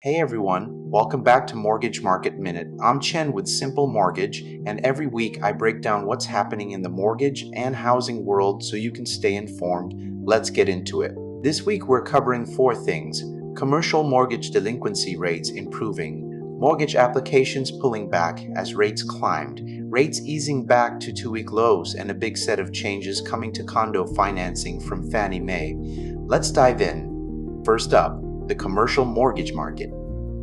Hey everyone, welcome back to Mortgage Market Minute. I'm Chen with Simple Mortgage, and every week I break down what's happening in the mortgage and housing world so you can stay informed. Let's get into it. This week we're covering four things: commercial mortgage delinquency rates improving, mortgage applications pulling back as rates climbed, rates easing back to 2-week lows, and a big set of changes coming to condo financing from Fannie Mae. Let's dive in. First up, the commercial mortgage market.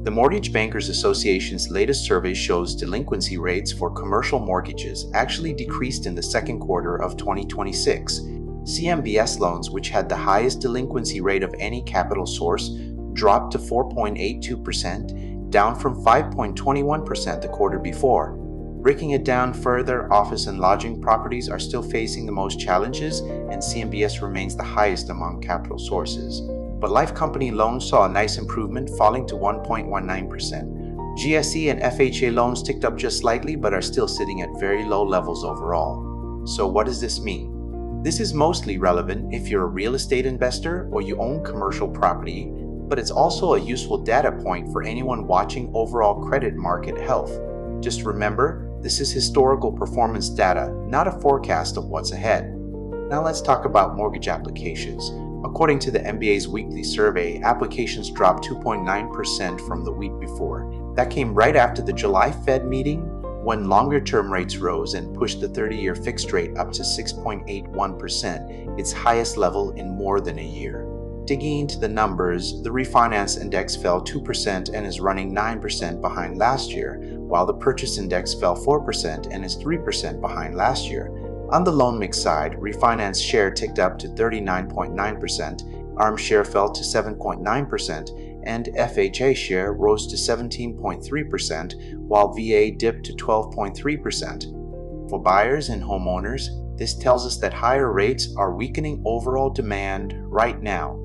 The Mortgage Bankers Association's latest survey shows delinquency rates for commercial mortgages actually decreased in the second quarter of 2026. CMBS loans, which had the highest delinquency rate of any capital source, dropped to 4.82%, down from 5.21% the quarter before. Breaking it down further, office and lodging properties are still facing the most challenges, and CMBS remains the highest among capital sources. But life company loans saw a nice improvement, falling to 1.19%. GSE and FHA loans ticked up just slightly but are still sitting at very low levels overall. So what does this mean? This is mostly relevant if you're a real estate investor or you own commercial property, but it's also a useful data point for anyone watching overall credit market health. Just remember, this is historical performance data, not a forecast of what's ahead. Now let's talk about mortgage applications. According to the MBA's weekly survey, applications dropped 2.9% from the week before. That came right after the July Fed meeting, when longer-term rates rose and pushed the 30-year fixed rate up to 6.81%, its highest level in more than a year. Digging into the numbers, the refinance index fell 2% and is running 9% behind last year, while the purchase index fell 4% and is 3% behind last year. On the loan mix side, refinance share ticked up to 39.9%, ARM share fell to 7.9%, and FHA share rose to 17.3%, while VA dipped to 12.3%. For buyers and homeowners, this tells us that higher rates are weakening overall demand right now.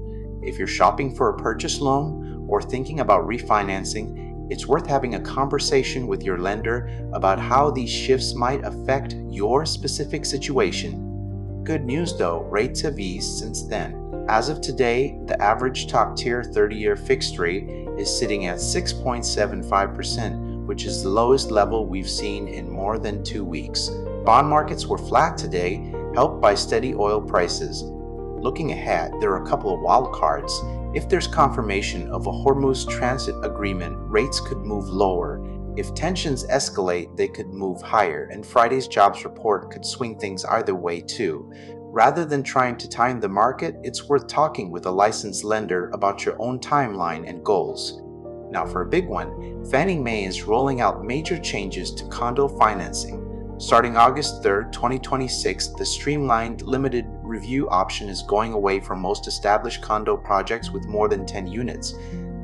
If you're shopping for a purchase loan or thinking about refinancing, it's worth having a conversation with your lender about how these shifts might affect your specific situation. Good news though, rates have eased since then. As of today, the average top-tier 30-year fixed rate is sitting at 6.75%, which is the lowest level we've seen in more than 2 weeks. Bond markets were flat today, helped by steady oil prices. Looking ahead, there are a couple of wild cards. If there's confirmation of a Hormuz transit agreement, rates could move lower. If tensions escalate, they could move higher, and Friday's jobs report could swing things either way too. Rather than trying to time the market, it's worth talking with a licensed lender about your own timeline and goals. Now for a big one, Fannie Mae is rolling out major changes to condo financing. Starting August 3, 2026, the streamlined limited review option is going away from most established condo projects with more than 10 units.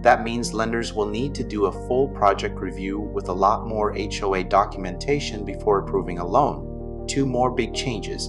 That means lenders will need to do a full project review with a lot more HOA documentation before approving a loan. Two more big changes.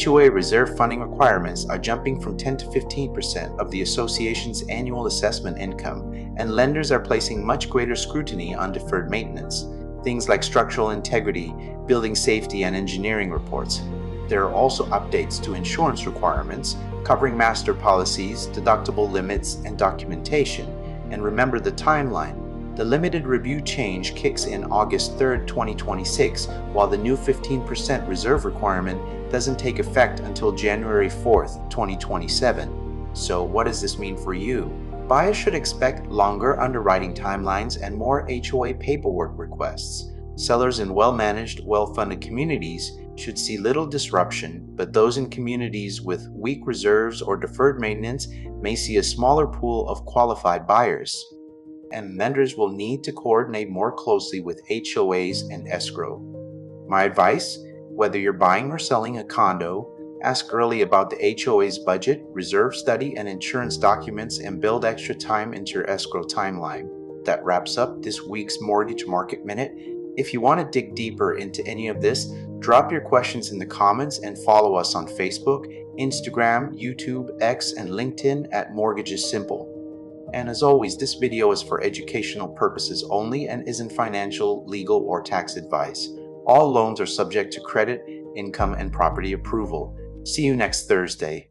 HOA reserve funding requirements are jumping from 10 to 15% of the association's annual assessment income, and lenders are placing much greater scrutiny on deferred maintenance. Things like structural integrity, building safety, and engineering reports. There are also updates to insurance requirements, covering master policies, deductible limits, and documentation. And remember the timeline. The limited review change kicks in August 3, 2026, while the new 15% reserve requirement doesn't take effect until January 4, 2027. So what does this mean for you? Buyers should expect longer underwriting timelines and more HOA paperwork requests. Sellers in well-managed, well-funded communities should see little disruption, but those in communities with weak reserves or deferred maintenance may see a smaller pool of qualified buyers. And lenders will need to coordinate more closely with HOAs and escrow. My advice: whether you're buying or selling a condo, ask early about the HOA's budget, reserve study, and insurance documents, and build extra time into your escrow timeline. That wraps up this week's Mortgage Market Minute. If you want to dig deeper into any of this, drop your questions in the comments and follow us on Facebook, Instagram, YouTube, X, and LinkedIn at Mortgage is Simple. And as always, this video is for educational purposes only and isn't financial, legal, or tax advice. All loans are subject to credit, income, and property approval. See you next Thursday.